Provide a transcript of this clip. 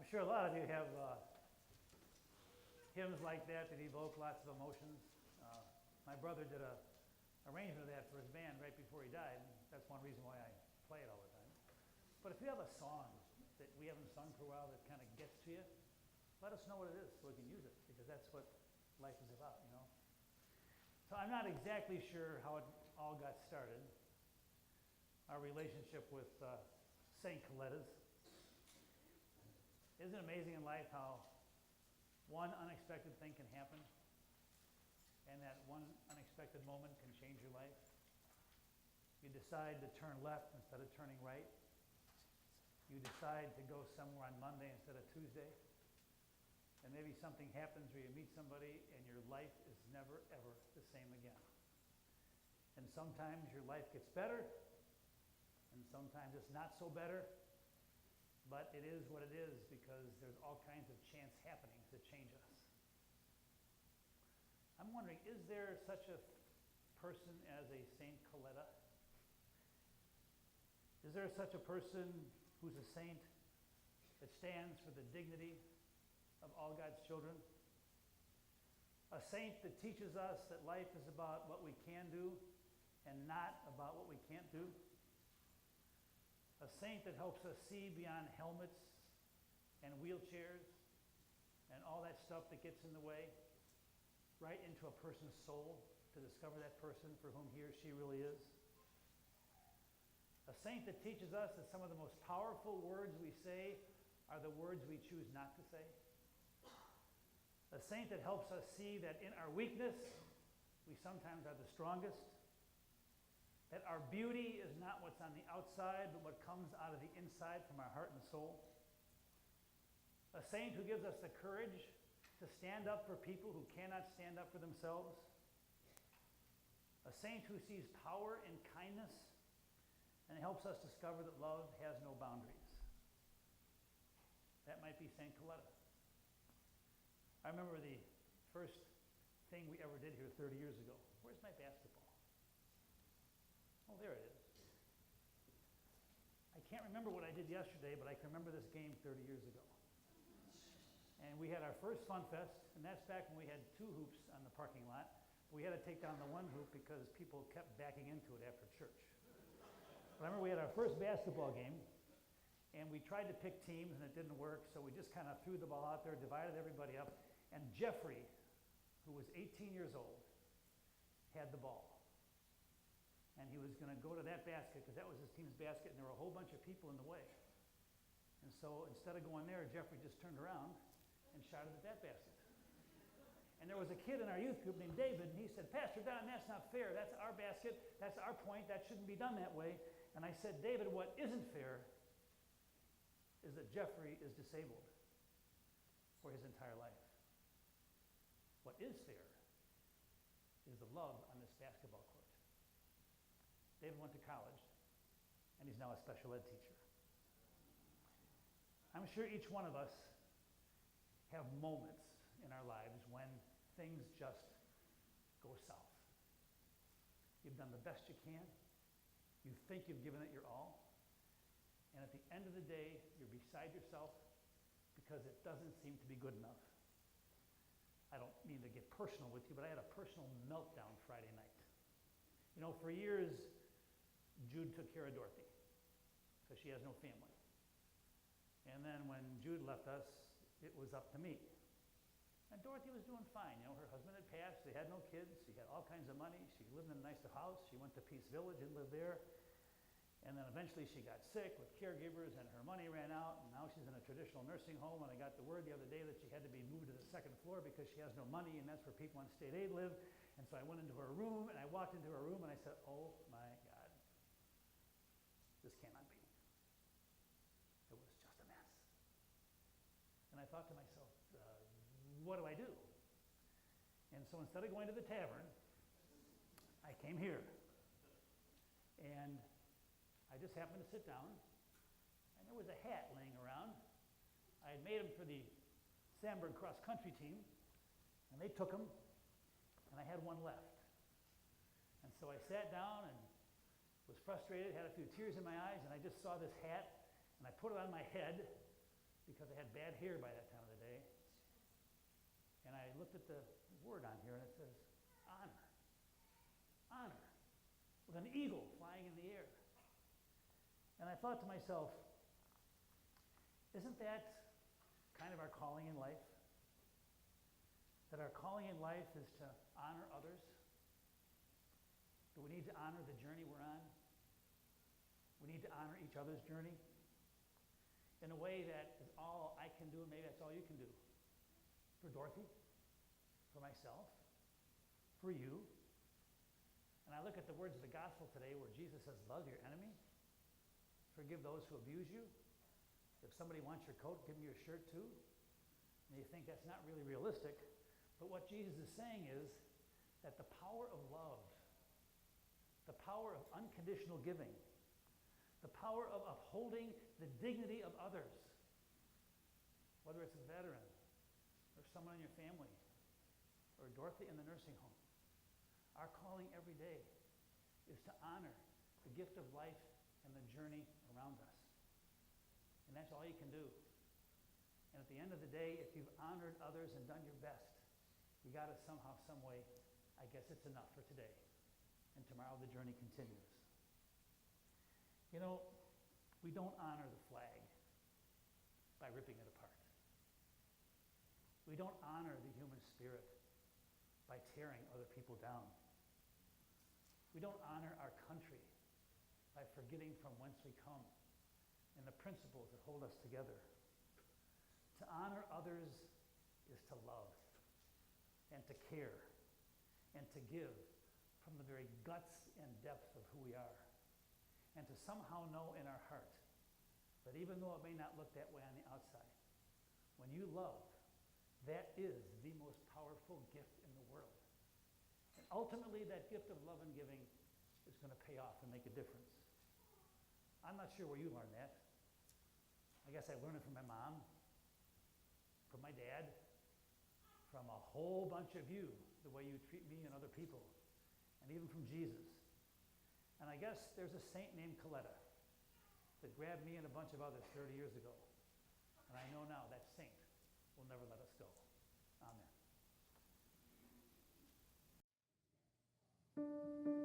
sure a lot of you have hymns like that evoke lots of emotions. My brother did a arrangement of that for his band right before he died. And that's one reason why I play it all the time. But if you have a song that we haven't sung for a while that kind of gets to you, let us know what it is so we can use it, because that's what life is about, you know. So I'm not exactly sure how it all got started. Our relationship with St. Coletta's. Isn't it amazing in life how one unexpected thing can happen, and that one unexpected moment can change your life? You decide to turn left instead of turning right. You decide to go somewhere on Monday instead of Tuesday. And maybe something happens where you meet somebody and your life is never, ever the same again. And sometimes your life gets better, and sometimes it's not so better. But it is what it is, because there's all kinds of chance happenings that change us. I'm wondering, is there such a person as a Saint Coletta? Is there such a person who's a saint that stands for the dignity of all God's children? A saint that teaches us that life is about what we can do and not about what we can't do? A saint that helps us see beyond helmets and wheelchairs and all that stuff that gets in the way, right into a person's soul to discover that person for whom he or she really is. A saint that teaches us that some of the most powerful words we say are the words we choose not to say. A saint that helps us see that in our weakness, we sometimes are the strongest. That our beauty is not what's on the outside, but what comes out of the inside from our heart and soul. A saint who gives us the courage to stand up for people who cannot stand up for themselves. A saint who sees power in kindness and helps us discover that love has no boundaries. That might be St. Coletta. I remember the first thing we ever did here 30 years ago. Where's my basketball? Oh, there it is. I can't remember what I did yesterday, but I can remember this game 30 years ago. And we had our first Fun Fest, and that's back when we had 2 hoops on the parking lot. We had to take down the 1 hoop because people kept backing into it after church. But I remember we had our first basketball game, and we tried to pick teams, and it didn't work, so we just kind of threw the ball out there, divided everybody up, and Jeffrey, who was 18 years old, had the ball. And he was going to go to that basket because that was his team's basket, and there were a whole bunch of people in the way. And so instead of going there, Jeffrey just turned around and shot it at that basket. And there was a kid in our youth group named David, and he said, "Pastor Don, that's not fair. That's our basket. That's our point. That shouldn't be done that way." And I said, "David, what isn't fair is that Jeffrey is disabled for his entire life. What is fair is the love on this basketball court." David went to college, and he's now a special ed teacher. I'm sure each one of us have moments in our lives when things just go south. You've done the best you can. You think you've given it your all. And at the end of the day, you're beside yourself because it doesn't seem to be good enough. I don't mean to get personal with you, but I had a personal meltdown Friday night. You know, for years, Jude took care of Dorothy because she has no family. And then when Jude left us, it was up to me. And Dorothy was doing fine. You know, her husband had passed. They had no kids. She had all kinds of money. She lived in a nice house. She went to Peace Village and lived there. And then eventually she got sick with caregivers, and her money ran out, and now she's in a traditional nursing home. And I got the word the other day that she had to be moved to the 2nd floor because she has no money, and that's where people on state aid live. And so I went into her room, and I walked into her room, and I said, "Oh my God, this cannot be." It was just a mess. And I thought to myself, what do I do? And so instead of going to the tavern, I came here. And I just happened to sit down, and there was a hat laying around. I had made them for the Sandburg cross-country team, and they took them, and I had one left. And so I sat down and was frustrated, had a few tears in my eyes, and I just saw this hat, and I put it on my head, because I had bad hair by that time of the day. And I looked at the word on here, and it says honor. Honor. With an eagle flying in the air. And I thought to myself, isn't that kind of our calling in life? That our calling in life is to honor others? Do we need to honor the journey we're on? We need to honor each other's journey in a way that is all I can do, and maybe that's all you can do. For Dorothy, for myself, for you. And I look at the words of the gospel today where Jesus says, love your enemy, forgive those who abuse you. If somebody wants your coat, give them your shirt too. And you think that's not really realistic, but what Jesus is saying is that the power of love, the power of unconditional giving, the power of upholding the dignity of others, whether it's a veteran or someone in your family or Dorothy in the nursing home, our calling every day is to honor the gift of life and the journey around us. And that's all you can do. And at the end of the day, if you've honored others and done your best, you got to somehow, some way, I guess it's enough for today. And tomorrow the journey continues. You know, we don't honor the flag by ripping it apart. We don't honor the human spirit by tearing other people down. We don't honor our country by forgetting from whence we come and the principles that hold us together. To honor others is to love and to care and to give from the very guts and depths of who we are. And to somehow know in our heart that even though it may not look that way on the outside, when you love, that is the most powerful gift in the world. And ultimately, that gift of love and giving is going to pay off and make a difference. I'm not sure where you learned that. I guess I learned it from my mom, from my dad, from a whole bunch of you, the way you treat me and other people, and even from Jesus. And I guess there's a saint named Coletta that grabbed me and a bunch of others 30 years ago. And I know now that saint will never let us go. Amen.